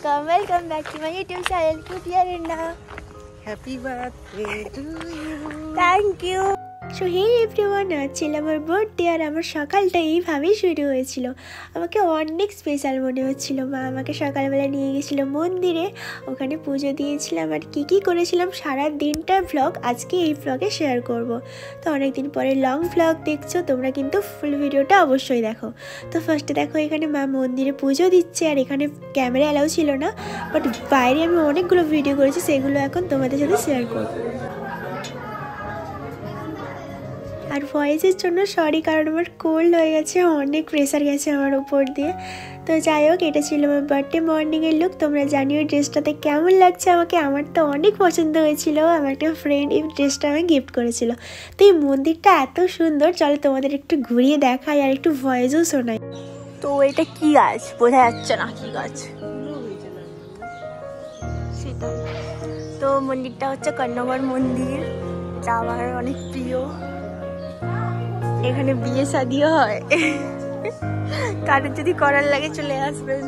welcome back to my YouTube channel Cutyarinda. Happy birthday to you. Thank you. So hey everyone, ছিল আমার birthday আর আমার সকালটা এইভাবেই শুরু হয়েছিল। আমাকে অনেক স্পেশাল মনে হচ্ছিল। মা আমাকে সকালবেলা নিয়ে গেছিল মন্দিরে, ওখানে পুজো দিয়েছিলাম আর কী করেছিলাম সারা দিনটার ভ্লগ আজকে এই ভ্লগে শেয়ার করব। তো অনেকদিন পরে লং ভ্লগ দেখছো তোমরা, কিন্তু ফুল ভিডিওটা অবশ্যই দেখো। তো ফার্স্টে দেখো এখানে মা মন্দিরে পুজো দিচ্ছে আর এখানে ক্যামেরা অ্যালাউ ছিল না, বাট বাইরে আমি অনেকগুলো ভিডিও করেছি, সেগুলো এখন তোমাদের সাথে শেয়ার করবো। আর ভয়েসের জন্য সরি, কারণ আমার কোল্ড হয়ে গেছে, অনেক প্রেশার গেছে আমার উপর দিয়ে। তো যাই হোক, এটা ছিল আমার বার্থডে মর্নিংয়ের লুক। তোমরা জানিও ড্রেসটাতে কেমন লাগছে আমাকে। আমার তো অনেক পছন্দ হয়েছিল। আমার একটা ফ্রেন্ড এই ড্রেসটা আমাকে গিফট করেছিল। তো এই মন্দিরটা এত সুন্দর, চলো তোমাদের একটু ঘুরিয়ে দেখাই আর একটু ভয়েসও শোনাই। তো এটা কি গাছ বোঝা যাচ্ছে না, কি গাছ সেটা। তো মন্দিরটা হচ্ছে কর্ণগর মন্দির, যা আমার অনেক প্রিয়। এখানে বিয়ে শাদিও হয়, কারোর যদি করার লাগে চলে আসবেন।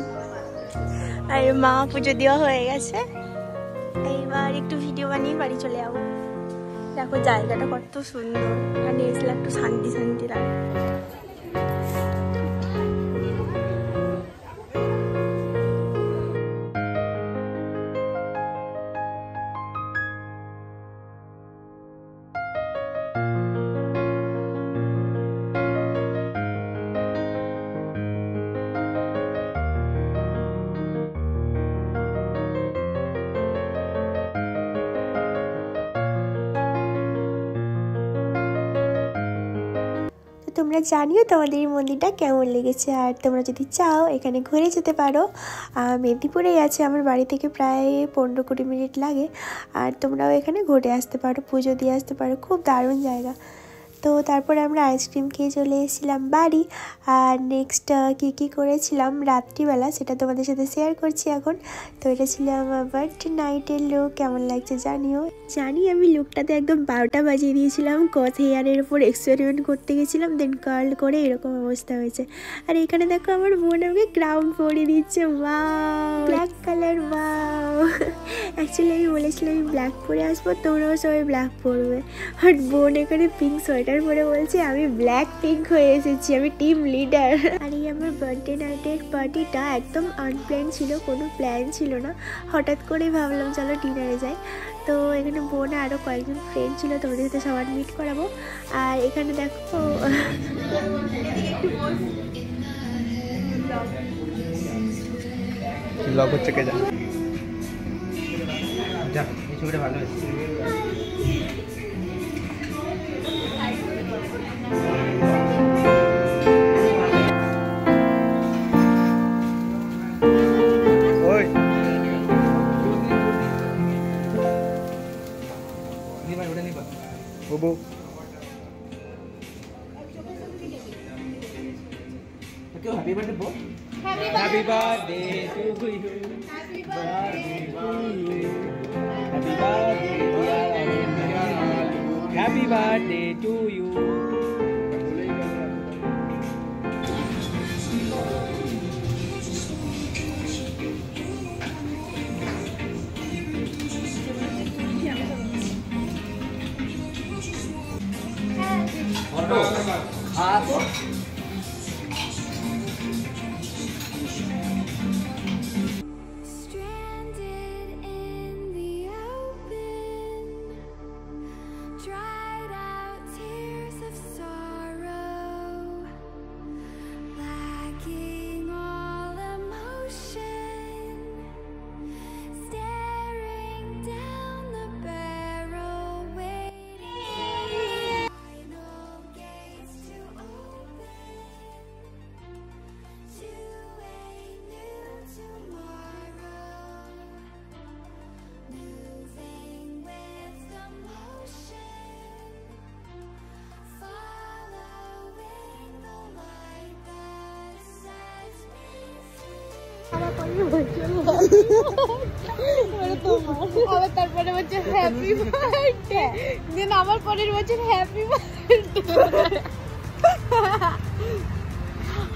আর মা পুজো দেওয়া হয়ে গেছে, এইবার একটু ভিডিও বানিয়ে বাড়ি চলে যাবো। দেখো জায়গাটা কত সুন্দর, এখানে এসলে একটু শান্তি শান্তি লাগে। তোমরা জানিও তোমাদের এই মন্দিরটা কেমন লেগেছে, আর তোমরা যদি চাও এখানে ঘুরে যেতে পারো। মেদিনীপুরেই আছে, আমার বাড়ি থেকে প্রায় 15-20 মিনিট লাগে। আর তোমরাও এখানে ঘুরে আসতে পারো, পুজো দিয়ে আসতে পারো, খুব দারুণ জায়গা। তো তারপরে আমরা আইসক্রিম খেয়ে চলে এসেছিলাম বাড়ি। আর নেক্সট কী করেছিলাম রাত্রিবেলা সেটা তোমাদের সাথে শেয়ার করছি এখন। তো এটা ছিল আমার বার্থডে নাইটের লুক। কেমন লাগছে জানিও। জানি আমি লুকটাতে একদম 12টা বাজিয়ে দিয়েছিলাম। কট হেয়ারের উপর এক্সপেরিমেন্ট করতে গেছিলাম, দেন কার্ল করে এরকম অবস্থা হয়েছে। আর এখানে দেখো আমার বোন আমাকে ক্রাউন পরিয়ে দিচ্ছে, wow black colour, wow. Actually আমি বলেছিলাম আমি ব্ল্যাক পরে আসবো, তোমরাও সবাই ব্ল্যাক পরবে। বাট বোন এখানে পিঙ্ক সোয়েটার পরে বলছে আমি ব্ল্যাক পিঙ্ক হয়ে এসেছি, আমি টিম লিডার। আর এই আমার বার্থডে নাইটের পার্টিটা একদম আনপ্ল্যান ছিল, কোনো প্ল্যান ছিল না। হঠাৎ করেই ভাবলাম চলো ডিনারে যাই। তো এখানে বোন আরও কয়েকজন ফ্রেন্ড ছিল, তোমাদের সাথে সবার মিট করাবো। আর এখানে দেখো ব্লগ হচ্ছে কে জানে। যা এই ছবিটা ভালো হয়েছে। Bobo. Okay, happy birthday, Bo. Happy birthday to you. Happy birthday to you. Happy birthday, dear Alinda. Happy birthday to you. Apa? তারপরে বলছে হ্যাপি বার্থডে, দেন আমার পরের বছর হ্যাপি বার্থডে,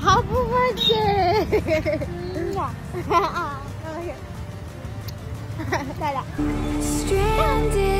হ্যাপি বার্থডে। দাদা Stranded